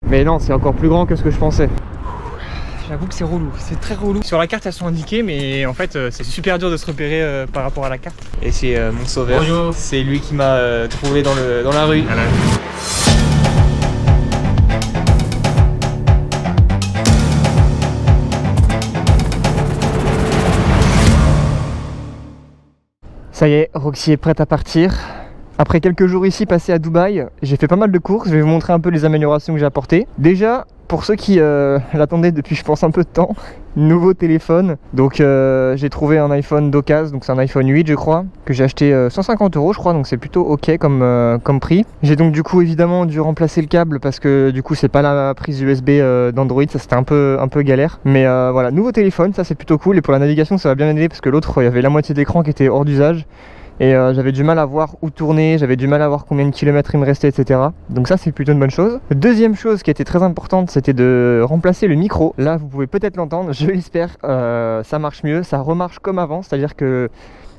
Mais non, c'est encore plus grand que ce que je pensais. J'avoue que c'est relou, c'est très relou. Sur la carte elles sont indiquées, mais en fait c'est super dur de se repérer par rapport à la carte. Et c'est mon sauveur, c'est lui qui m'a trouvé dans la rue. Voilà. Ça y est, Roxy est prête à partir. Après quelques jours ici passés à Dubaï, j'ai fait pas mal de courses, je vais vous montrer un peu les améliorations que j'ai apportées. Déjà, pour ceux qui l'attendaient depuis je pense un peu de temps, nouveau téléphone. Donc j'ai trouvé un iPhone d'occasion, donc c'est un iPhone 8 je crois, que j'ai acheté 150 € je crois, donc c'est plutôt ok comme prix. J'ai donc du coup évidemment dû remplacer le câble parce que du coup c'est pas la prise USB d'Android, ça c'était un peu galère. Mais voilà, nouveau téléphone, ça c'est plutôt cool, et pour la navigation ça va bien aider parce que l'autre il y avait la moitié d'écran qui était hors d'usage. Et j'avais du mal à voir où tourner, j'avais du mal à voir combien de kilomètres il me restait, etc. Donc ça c'est plutôt une bonne chose. Deuxième chose qui était très importante, c'était de remplacer le micro. Là vous pouvez peut-être l'entendre, je l'espère, ça marche mieux, ça remarche comme avant, c'est-à-dire que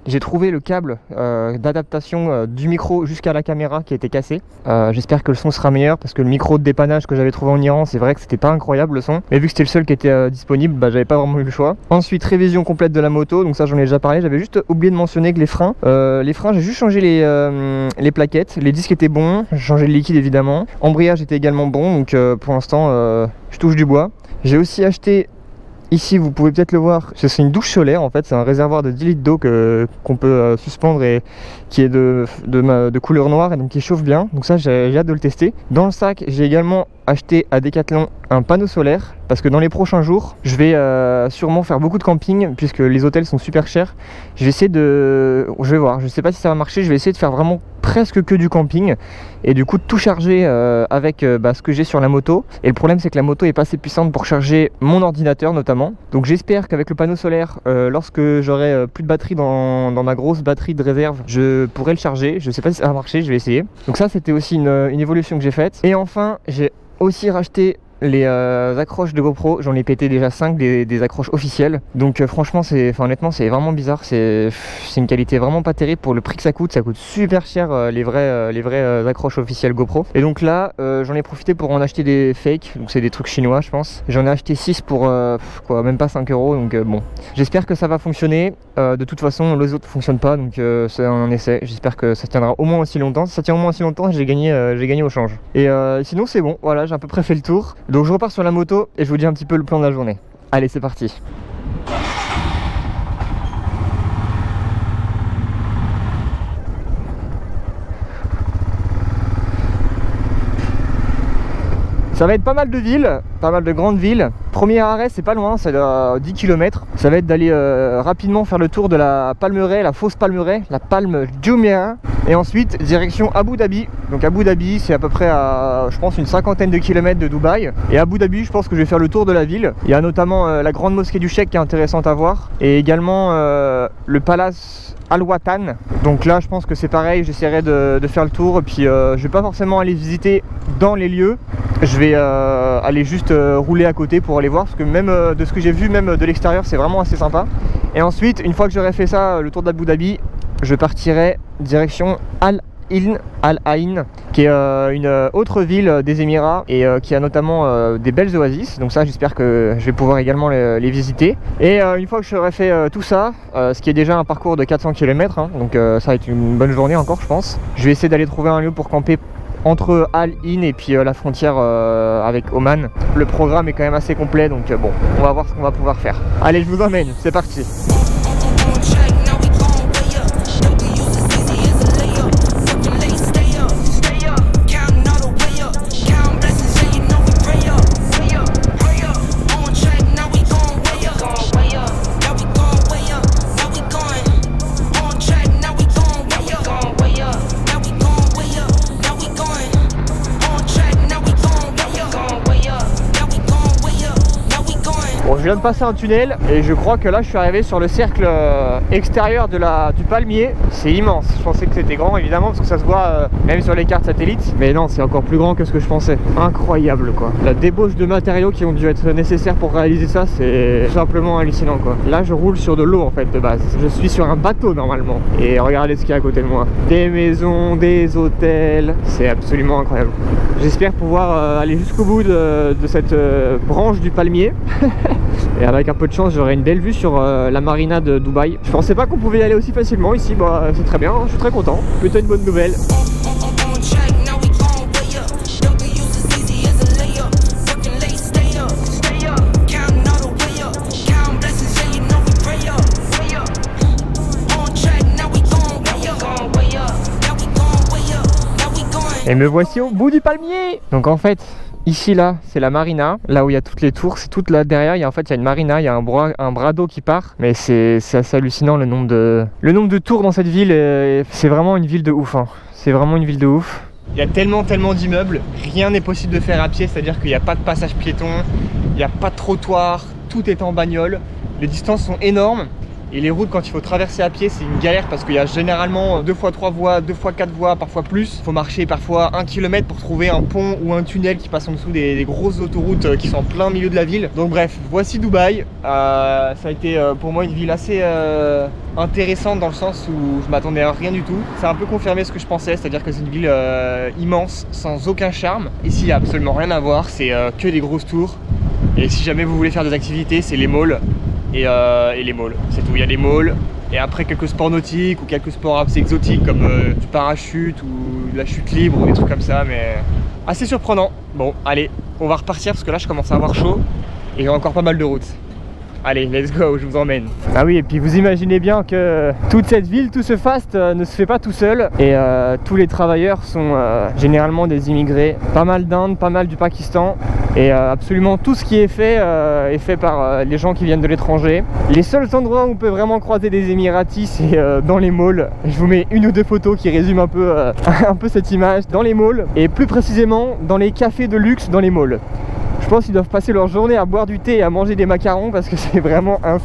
j'ai trouvé le câble d'adaptation du micro jusqu'à la caméra qui était cassé. J'espère que le son sera meilleur parce que le micro de dépannage que j'avais trouvé en Iran, c'est vrai que c'était pas incroyable le son. Mais vu que c'était le seul qui était disponible, bah, j'avais pas vraiment eu le choix. Ensuite, révision complète de la moto, donc ça j'en ai déjà parlé. J'avais juste oublié de mentionner que les freins, j'ai juste changé les plaquettes. Les disques étaient bons, j'ai changé le liquide évidemment. Embrayage était également bon, donc pour l'instant je touche du bois. J'ai aussi acheté... Ici vous pouvez peut-être le voir, c'est une douche solaire en fait, c'est un réservoir de 10 litres d'eau qu'on peut suspendre et qui est de couleur noire et donc qui chauffe bien. Donc ça j'ai hâte de le tester. Dans le sac j'ai également acheté à Decathlon un panneau solaire parce que dans les prochains jours je vais sûrement faire beaucoup de camping puisque les hôtels sont super chers. Je vais voir, je sais pas si ça va marcher, je vais essayer de faire vraiment presque que du camping et du coup de tout charger avec ce que j'ai sur la moto. Et le problème c'est que la moto est pas assez puissante pour charger mon ordinateur notamment. Donc j'espère qu'avec le panneau solaire, lorsque j'aurai plus de batterie dans ma grosse batterie de réserve, je pourrai le charger. Je sais pas si ça va marcher, je vais essayer. Donc ça c'était aussi une évolution que j'ai faite. Et enfin j'ai aussi racheté les accroches de GoPro. J'en ai pété déjà 5 des accroches officielles. Donc franchement honnêtement c'est vraiment bizarre. C'est une qualité vraiment pas terrible pour le prix que ça coûte super cher les vraies accroches officielles GoPro. Et donc là j'en ai profité pour en acheter des fakes. Donc c'est des trucs chinois je pense. J'en ai acheté 6 pour même pas 5 €. Donc bon, j'espère que ça va fonctionner. De toute façon les autres fonctionnent pas, donc c'est un essai. J'espère que ça tiendra au moins aussi longtemps. Si ça tient au moins aussi longtemps, j'ai gagné au change. Et sinon c'est bon, voilà, j'ai à peu près fait le tour. Donc je repars sur la moto et je vous dis un petit peu le plan de la journée. Allez, c'est parti. Ça va être pas mal de villes, pas mal de grandes villes. Premier arrêt, c'est pas loin, c'est à 10 km. Ça va être d'aller rapidement faire le tour de la Palmeraie, la fausse Palmeraie, la Palme Jumeirah. Et ensuite, direction Abu Dhabi. Donc Abu Dhabi, c'est à peu près à, je pense, une 50aine de kilomètres de Dubaï. Et Abu Dhabi, je pense que je vais faire le tour de la ville. Il y a notamment la grande mosquée du Cheikh qui est intéressante à voir. Et également le palace Al-Watan. Donc là je pense que c'est pareil, j'essaierai de faire le tour. Et puis je vais pas forcément aller visiter dans les lieux. Je vais aller juste rouler à côté pour aller voir, parce que même de ce que j'ai vu, même de l'extérieur, c'est vraiment assez sympa. Et ensuite, une fois que j'aurai fait ça, le tour d'Abu Dhabi, je partirai direction Al Ain, qui est une autre ville des Émirats et qui a notamment des belles oasis. Donc ça, j'espère que je vais pouvoir également les visiter. Et une fois que j'aurai fait tout ça, ce qui est déjà un parcours de 400 km, hein, donc ça va être une bonne journée encore je pense. Je vais essayer d'aller trouver un lieu pour camper entre Al Ain et puis la frontière avec Oman. Le programme est quand même assez complet, donc bon, on va voir ce qu'on va pouvoir faire. Allez, je vous emmène, c'est parti. Je viens de passer un tunnel et je crois que là je suis arrivé sur le cercle extérieur du palmier. c'est immense. Je pensais que c'était grand évidemment parce que ça se voit même sur les cartes satellites. Mais non, c'est encore plus grand que ce que je pensais. Incroyable quoi. La débauche de matériaux qui ont dû être nécessaires pour réaliser ça, c'est simplement hallucinant quoi. Là je roule sur de l'eau en fait de base. Je suis sur un bateau normalement. Et regardez ce qu'il y a à côté de moi. Des maisons, des hôtels. C'est absolument incroyable. J'espère pouvoir aller jusqu'au bout de cette branche du palmier. Et avec un peu de chance, j'aurai une belle vue sur la marina de Dubaï. Je pensais pas qu'on pouvait y aller aussi facilement ici. Bah c'est très bien, je suis très content. Plutôt une bonne nouvelle. Et me voici au bout du palmier. Donc en fait, ici là, c'est la marina, là où il y a toutes les tours, c'est toute là derrière, il y a une marina, il y a un bras d'eau qui part. Mais c'est assez hallucinant le nombre de tours dans cette ville, c'est vraiment une ville de ouf, hein. C'est vraiment une ville de ouf. Il y a tellement d'immeubles, rien n'est possible de faire à pied, c'est-à-dire qu'il n'y a pas de passage piéton, il n'y a pas de trottoir, tout est en bagnole, les distances sont énormes. Et les routes, quand il faut traverser à pied, c'est une galère parce qu'il y a généralement 2 fois 3 voies, 2 fois 4 voies, parfois plus. Il faut marcher parfois 1 km pour trouver un pont ou un tunnel qui passe en dessous des grosses autoroutes qui sont en plein milieu de la ville. Donc bref, voici Dubaï. Ça a été pour moi une ville assez intéressante dans le sens où je m'attendais à rien du tout. Ça a un peu confirmé ce que je pensais, c'est-à-dire que c'est une ville immense, sans aucun charme. Ici, il n'y a absolument rien à voir, c'est que des grosses tours. Et si jamais vous voulez faire des activités, c'est les malls. Et les malls, c'est tout, il y a les malls et après quelques sports nautiques ou quelques sports assez exotiques comme du parachute ou de la chute libre ou des trucs comme ça, mais assez surprenant. Bon allez, on va repartir parce que là je commence à avoir chaud et il y a encore pas mal de routes. Allez, let's go, je vous emmène. Ah oui, et puis vous imaginez bien que toute cette ville, tout ce faste ne se fait pas tout seul. Et tous les travailleurs sont généralement des immigrés. Pas mal d'Inde, pas mal du Pakistan. Et absolument tout ce qui est fait par les gens qui viennent de l'étranger. Les seuls endroits où on peut vraiment croiser des Émiratis, c'est dans les malls. Je vous mets 1 ou 2 photos qui résument un peu cette image. Dans les malls, et plus précisément dans les cafés de luxe dans les malls. Je pense qu'ils doivent passer leur journée à boire du thé et à manger des macarons parce que c'est vraiment un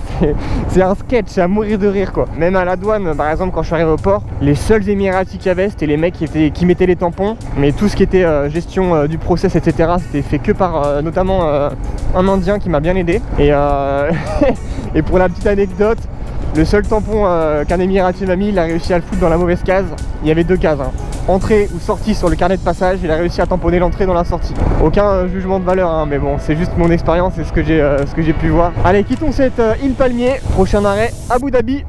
sketch, c'est à mourir de rire quoi. Même à la douane, par exemple, quand je suis arrivé au port, les seuls Émiratis qu'il y avait, c'était les mecs qui mettaient les tampons. Mais tout ce qui était gestion du process, etc., c'était fait que par notamment un Indien qui m'a bien aidé. Et, et pour la petite anecdote, le seul tampon qu'un Émirati m'a mis, il a réussi à le foutre dans la mauvaise case. Il y avait 2 cases, hein. Entrée ou sortie sur le carnet de passage, il a réussi à tamponner l'entrée dans la sortie. Aucun jugement de valeur, hein, mais bon, c'est juste mon expérience et ce que j'ai pu voir. Allez, quittons cette île palmier. Prochain arrêt, Abu Dhabi.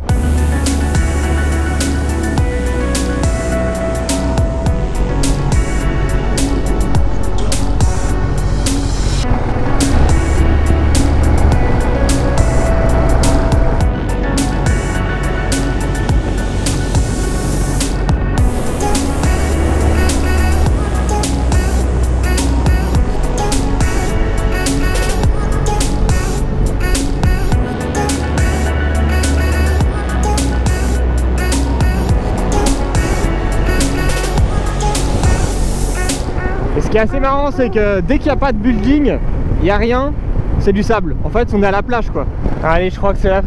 Ce qui est assez marrant, c'est que dès qu'il n'y a pas de building, il n'y a rien, c'est du sable. En fait, on est à la plage quoi. Allez, je crois que c'est la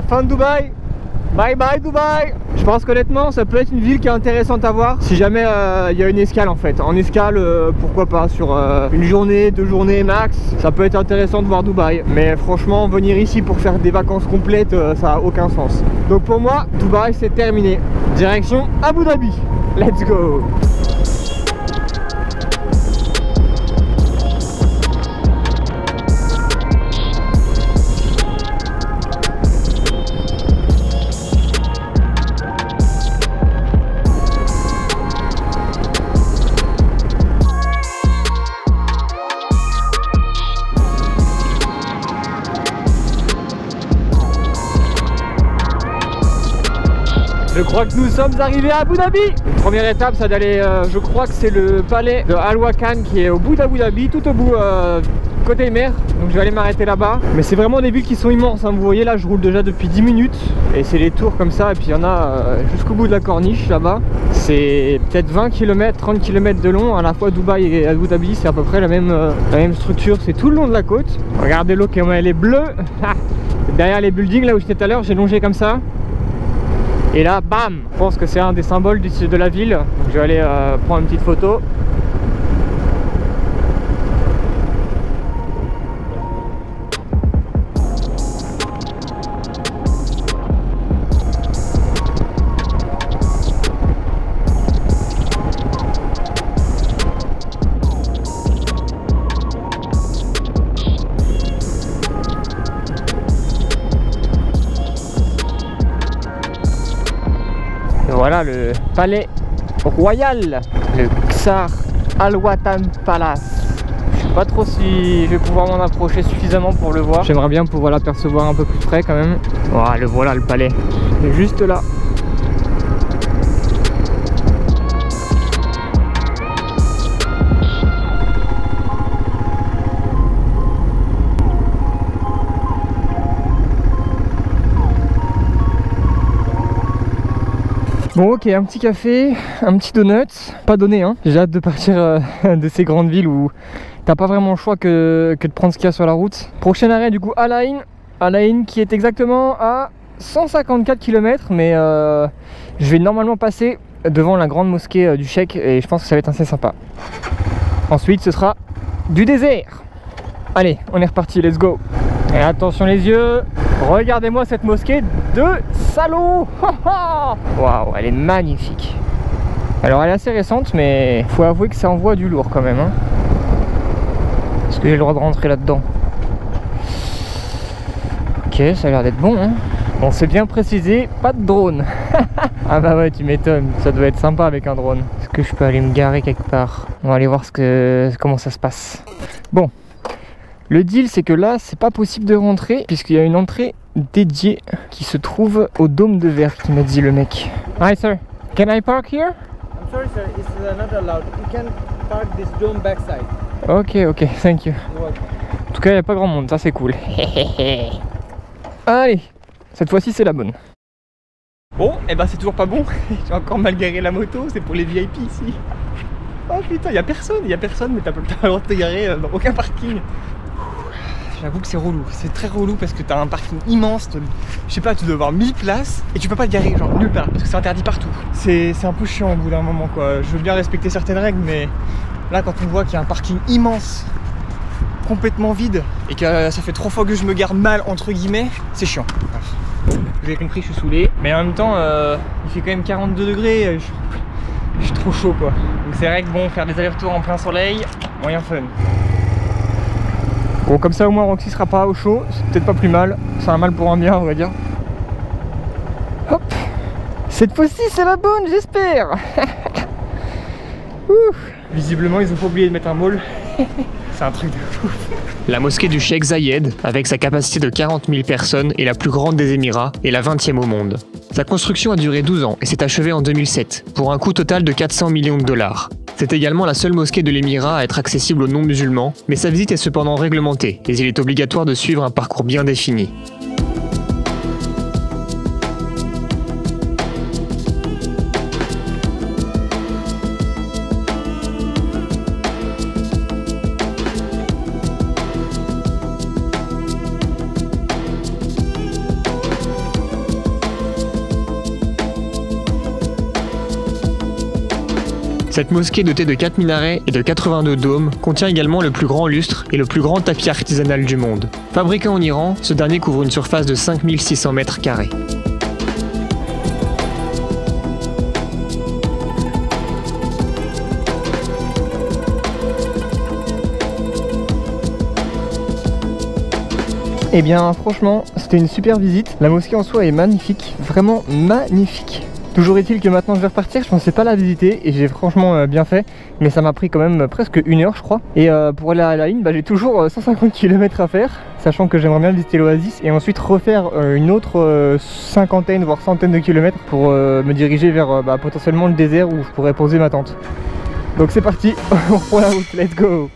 fin de Dubaï. Bye bye Dubaï. Je pense qu'honnêtement, ça peut être une ville qui est intéressante à voir si jamais il y a une escale en fait. En escale, pourquoi pas, sur une journée, 2 journées max, ça peut être intéressant de voir Dubaï. Mais franchement, venir ici pour faire des vacances complètes, ça n'a aucun sens. Donc pour moi, Dubaï c'est terminé. Direction Abu Dhabi. Let's go. Je crois que nous sommes arrivés à Abu Dhabi. Première étape, c'est d'aller, je crois que c'est le palais de Al Wakhan qui est au bout d'Abu Dhabi, tout au bout côté mer. Donc je vais aller m'arrêter là-bas. Mais c'est vraiment des villes qui sont immenses, hein. Vous voyez là, je roule déjà depuis 10 minutes. Et c'est les tours comme ça. Et puis il y en a jusqu'au bout de la corniche là-bas. C'est peut-être 20 km, 30 km de long. À la fois Dubaï et Abu Dhabi, c'est à peu près la même structure. C'est tout le long de la côte. Regardez l'eau comme elle est bleue. Derrière les buildings, là où j'étais tout à l'heure, j'ai longé comme ça. Et là, bam! Je pense que c'est un des symboles de la ville. Donc je vais aller prendre une petite photo. Voilà le palais royal, le Tsar Al-Watan Palace. Je sais pas trop si je vais pouvoir m'en approcher suffisamment pour le voir. J'aimerais bien pouvoir l'apercevoir un peu plus près quand même. Voilà le palais, juste là. Bon ok, un petit café, un petit donut, pas donné hein. J'ai hâte de partir de ces grandes villes où t'as pas vraiment le choix que de prendre ce qu'il y a sur la route. Prochain arrêt du coup Al Ain qui est exactement à 154 km, mais je vais normalement passer devant la grande mosquée du Cheikh et je pense que ça va être assez sympa. Ensuite ce sera du désert. Allez, on est reparti, let's go. Et attention les yeux, regardez-moi cette mosquée de salaud. Waouh, elle est magnifique. Alors elle est assez récente, mais faut avouer que ça envoie du lourd quand même hein. Est-ce que j'ai le droit de rentrer là-dedans? Ok, ça a l'air d'être bon hein. Bon, c'est bien précisé, pas de drone. Ah bah ouais, tu m'étonnes, ça doit être sympa avec un drone. Est-ce que je peux aller me garer quelque part? On va aller voir comment ça se passe. Bon. Le deal c'est que là c'est pas possible de rentrer puisqu'il y a une entrée dédiée qui se trouve au dôme de verre qui m'a dit le mec. Hi sir, can I park here? I'm sorry sir, it's not allowed. You can park this dome backside. Ok, thank you. En tout cas il n'y a pas grand monde, ça c'est cool. Allez, cette fois-ci c'est la bonne. Bon, et bah c'est toujours pas bon. J'ai encore mal garé la moto, c'est pour les VIP ici. Oh putain, il y a personne, mais t'as pas le droit de te garer dans aucun parking. J'avoue que c'est relou, c'est très relou parce que t'as un parking immense, je sais pas, tu dois avoir 1000 places et tu peux pas te garer genre nulle part parce que c'est interdit partout. C'est un peu chiant au bout d'un moment quoi, je veux bien respecter certaines règles mais là quand on voit qu'il y a un parking immense, complètement vide et que ça fait 3 fois que je me gare mal entre guillemets, c'est chiant. Bref. Vous avez compris, je suis saoulé, mais en même temps il fait quand même 42 degrés, je suis trop chaud quoi. Donc c'est vrai que bon, faire des allers-retours en plein soleil, moyen fun. Bon, comme ça au moins Roxy sera pas au chaud, c'est peut-être pas plus mal, c'est un mal pour un bien on va dire. Hop, cette fois-ci c'est la bonne j'espère. Visiblement ils ont pas oublié de mettre un mall. C'est un truc de fou. La mosquée du Cheikh Zayed, avec sa capacité de 40 000 personnes, est la plus grande des Émirats et la 20e au monde. Sa construction a duré 12 ans et s'est achevée en 2007, pour un coût total de 400 millions de dollars. C'est également la seule mosquée de l'Émirat à être accessible aux non-musulmans, mais sa visite est cependant réglementée et il est obligatoire de suivre un parcours bien défini. Cette mosquée dotée de 4 minarets et de 82 dômes contient également le plus grand lustre et le plus grand tapis artisanal du monde. Fabriqué en Iran, ce dernier couvre une surface de 5600 mètres carrés. Eh bien franchement, c'était une super visite. La mosquée en soi est magnifique, vraiment magnifique. Toujours est-il que maintenant je vais repartir, je pensais pas la visiter et j'ai franchement bien fait, mais ça m'a pris quand même presque 1 heure je crois. Et pour aller à Al Ain, j'ai toujours 150 km à faire, sachant que j'aimerais bien visiter l'Oasis et ensuite refaire une autre cinquantaine voire centaine de kilomètres pour me diriger vers potentiellement le désert où je pourrais poser ma tente. Donc c'est parti, on reprend la route, let's go!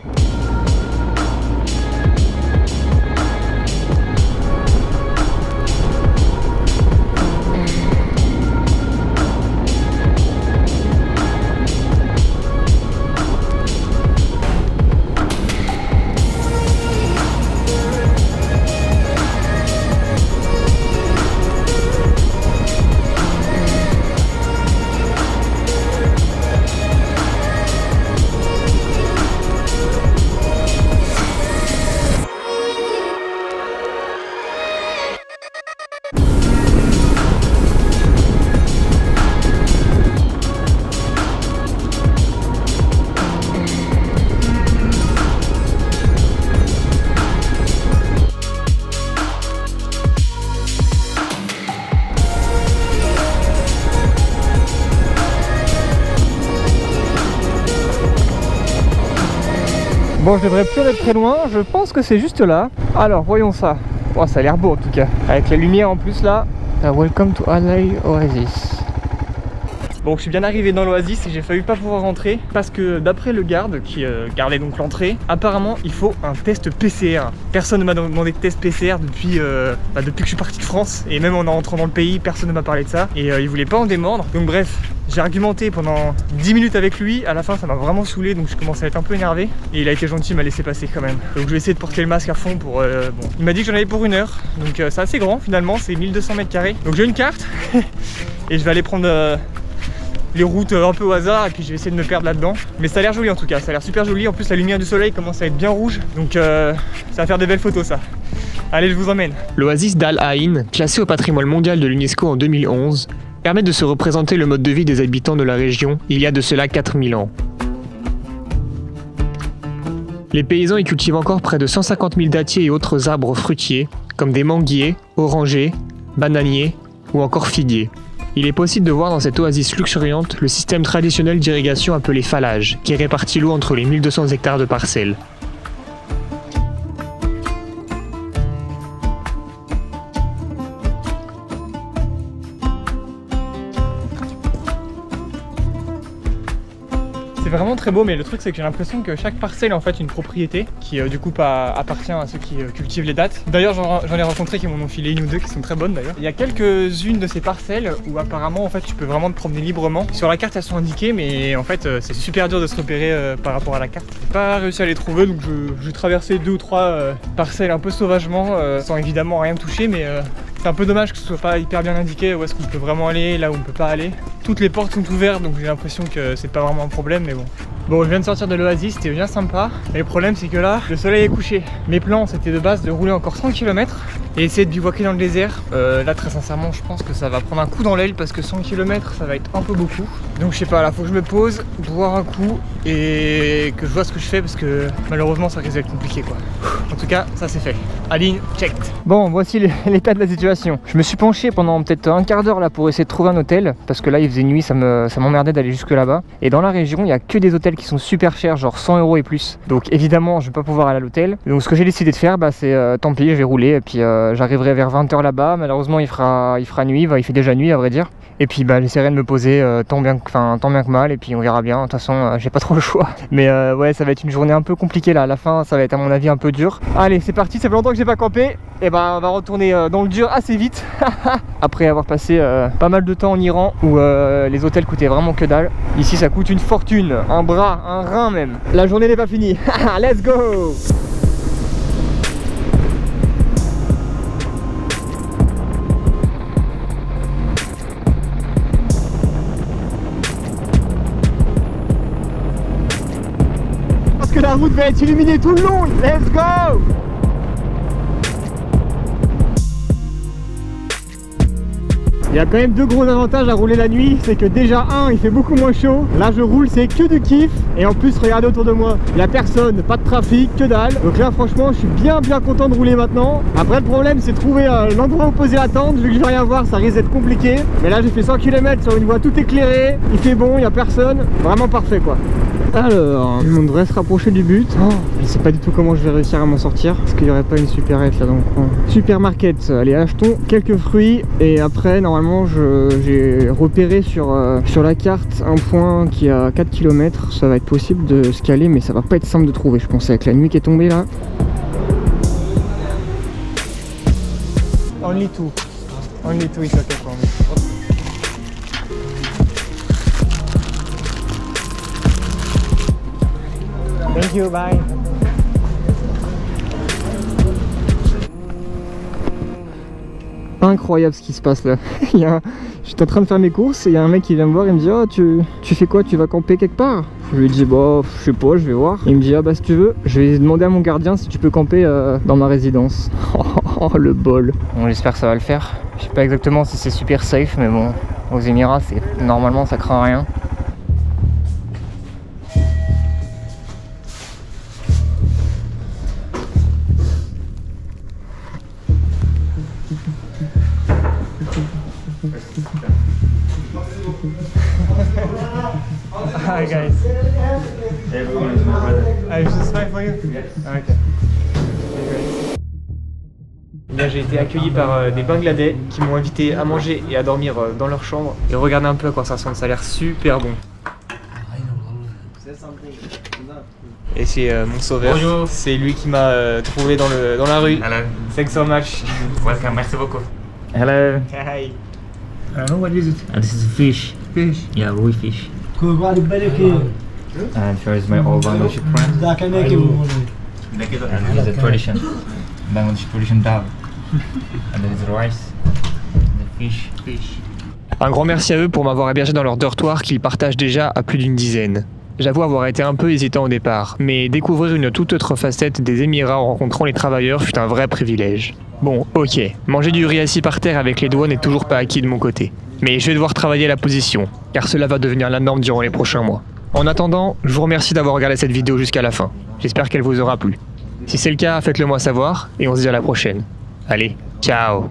Bon, je devrais plus être très loin, je pense que c'est juste là. Alors, voyons ça. Oh, ça a l'air beau en tout cas. Avec la lumière en plus là. Welcome to Alay Oasis. Bon, je suis bien arrivé dans l'oasis et j'ai failli pas pouvoir rentrer parce que d'après le garde qui gardait donc l'entrée, apparemment il faut un test PCR. Personne ne m'a demandé de test PCR depuis que je suis parti de France, et même en rentrant dans le pays, personne ne m'a parlé de ça et il voulait pas en démordre. Donc bref, j'ai argumenté pendant 10 minutes avec lui, à la fin ça m'a vraiment saoulé, donc je commençais à être un peu énervé et il a été gentil, il m'a laissé passer quand même. Donc je vais essayer de porter le masque à fond pour... bon. Il m'a dit que j'en avais pour 1 heure, donc c'est assez grand finalement, c'est 1200 m². Donc j'ai une carte et je vais aller prendre... les routes un peu au hasard et puis je vais essayer de me perdre là-dedans. Mais ça a l'air joli en tout cas, ça a l'air super joli. En plus la lumière du soleil commence à être bien rouge, donc ça va faire des belles photos ça. Allez, je vous emmène. L'oasis d'Al Ain, classé au patrimoine mondial de l'UNESCO en 2011, permet de se représenter le mode de vie des habitants de la région il y a de cela 4000 ans. Les paysans y cultivent encore près de 150 000 dattiers et autres arbres fruitiers, comme des manguiers, orangers, bananiers ou encore figuiers. Il est possible de voir dans cette oasis luxuriante le système traditionnel d'irrigation appelé falage, qui répartit l'eau entre les 1200 hectares de parcelles. C'est vraiment très beau, mais le truc c'est que j'ai l'impression que chaque parcelle est en fait une propriété qui du coup appartient à ceux qui cultivent les dattes. D'ailleurs j'en ai rencontré qui m'en ont filé 1 ou 2 qui sont très bonnes d'ailleurs. Il y a quelques-unes de ces parcelles où apparemment en fait tu peux vraiment te promener librement. Sur la carte elles sont indiquées, mais en fait c'est super dur de se repérer par rapport à la carte. J'ai pas réussi à les trouver, donc j'ai traversé 2 ou 3 parcelles un peu sauvagement sans évidemment rien toucher, mais c'est un peu dommage que ce soit pas hyper bien indiqué où est-ce qu'on peut vraiment aller, là où on peut pas aller. Toutes les portes sont ouvertes, donc j'ai l'impression que c'est pas vraiment un problème, mais bon. Bon, je viens de sortir de l'oasis, c'était bien sympa. Mais le problème c'est que là, le soleil est couché. Mes plans c'était de base de rouler encore 100 km et essayer de bivouaquer dans le désert. Là très sincèrement je pense que ça va prendre un coup dans l'aile parce que 100 km ça va être un peu beaucoup. Donc je sais pas, là faut que je me pose, boire un coup et que je vois ce que je fais parce que malheureusement ça risque d'être compliqué quoi. En tout cas ça c'est fait. Aline, checked. Bon, voici l'état de la situation. Je me suis penché pendant peut-être un quart d'heure là pour essayer de trouver un hôtel parce que là il faisait nuit, ça m'emmerdait d'aller jusque là-bas. Et dans la région il y a que des hôtels qui sont super chers, genre 100 € et plus. Donc évidemment je vais pas pouvoir aller à l'hôtel. Donc ce que j'ai décidé de faire c'est tant pis, je vais rouler et puis j'arriverai vers 20 h là-bas. Malheureusement il fera nuit, il fait déjà nuit à vrai dire. Et puis j'essaierai de me poser tant bien que mal et puis on verra bien. De toute façon j'ai pas trop le choix. Mais ouais, ça va être une journée un peu compliquée là. À la fin ça va être à mon avis un peu dur. Allez c'est parti, ça fait longtemps que j'ai pas campé. Et on va retourner dans le dur assez vite. Après avoir passé pas mal de temps en Iran où les hôtels coûtaient vraiment que dalle. Ici ça coûte une fortune, un bras, un rein même. La journée n'est pas finie. Let's go! Parce que la route va être illuminée tout le long. Let's go! Il y a quand même 2 gros avantages à rouler la nuit, c'est que déjà il fait beaucoup moins chaud. Là je roule, c'est que du kiff. Et en plus regardez autour de moi, il n'y a personne, pas de trafic, que dalle. Donc là franchement je suis bien content de rouler maintenant. Après le problème c'est de trouver l'endroit où poser la tente. Vu que je vais rien voir ça risque d'être compliqué. Mais là j'ai fait 100 km sur une voie tout éclairée. Il fait bon, il n'y a personne, vraiment parfait quoi. Alors, on devrait se rapprocher du but. Oh, je sais pas du tout comment je vais réussir à m'en sortir. Parce qu'il n'y aurait pas une supérette là dans le coin. Supermarket, allez achetons quelques fruits. Et après normalement j'ai repéré sur la carte un point qui est à 4 km. Ça va être possible de se caler, mais ça va pas être simple de trouver je pense avec la nuit qui est tombée là. Only two is okay for me. Thank you, bye. Incroyable ce qui se passe là. J'étais en train de faire mes courses et il y a un mec qui vient me voir et me dit oh, tu fais quoi, tu vas camper quelque part? Je lui dis bah je sais pas, je vais voir. Il me dit ah bah si tu veux, je vais demander à mon gardien si tu peux camper dans ma résidence. Oh le bol. Bon j'espère que ça va le faire. Je sais pas exactement si c'est super safe mais bon, aux Émirats normalement ça craint rien. Hi guys. Everyone is my brother. just smile for you? Ah, ok. Là, j'ai été accueilli par des Bangladais qui m'ont invité à manger et à dormir dans leur chambre. Et regardez un peu à quoi ça ressemble, ça a l'air super bon. Et c'est mon sauveur. C'est lui qui m'a trouvé dans la rue. Hello. Thanks so much. Welcome. Merci beaucoup. Hello. Hi. I don't know what is it. This is fish. Fish. Yeah, raw fish. And here is my old Bangladeshi friend. And this is the tradition. Bangladeshi tradition dal. And there is rice. The fish. Un grand merci à eux pour m'avoir hébergé dans leur dortoir qu'ils partagent déjà à plus d'une dizaine. J'avoue avoir été un peu hésitant au départ, mais découvrir une toute autre facette des Émirats en rencontrant les travailleurs fut un vrai privilège. Bon, ok, manger du riz assis par terre avec les doigts n'est toujours pas acquis de mon côté. Mais je vais devoir travailler la position, car cela va devenir la norme durant les prochains mois. En attendant, je vous remercie d'avoir regardé cette vidéo jusqu'à la fin. J'espère qu'elle vous aura plu. Si c'est le cas, faites-le moi savoir, et on se dit à la prochaine. Allez, ciao!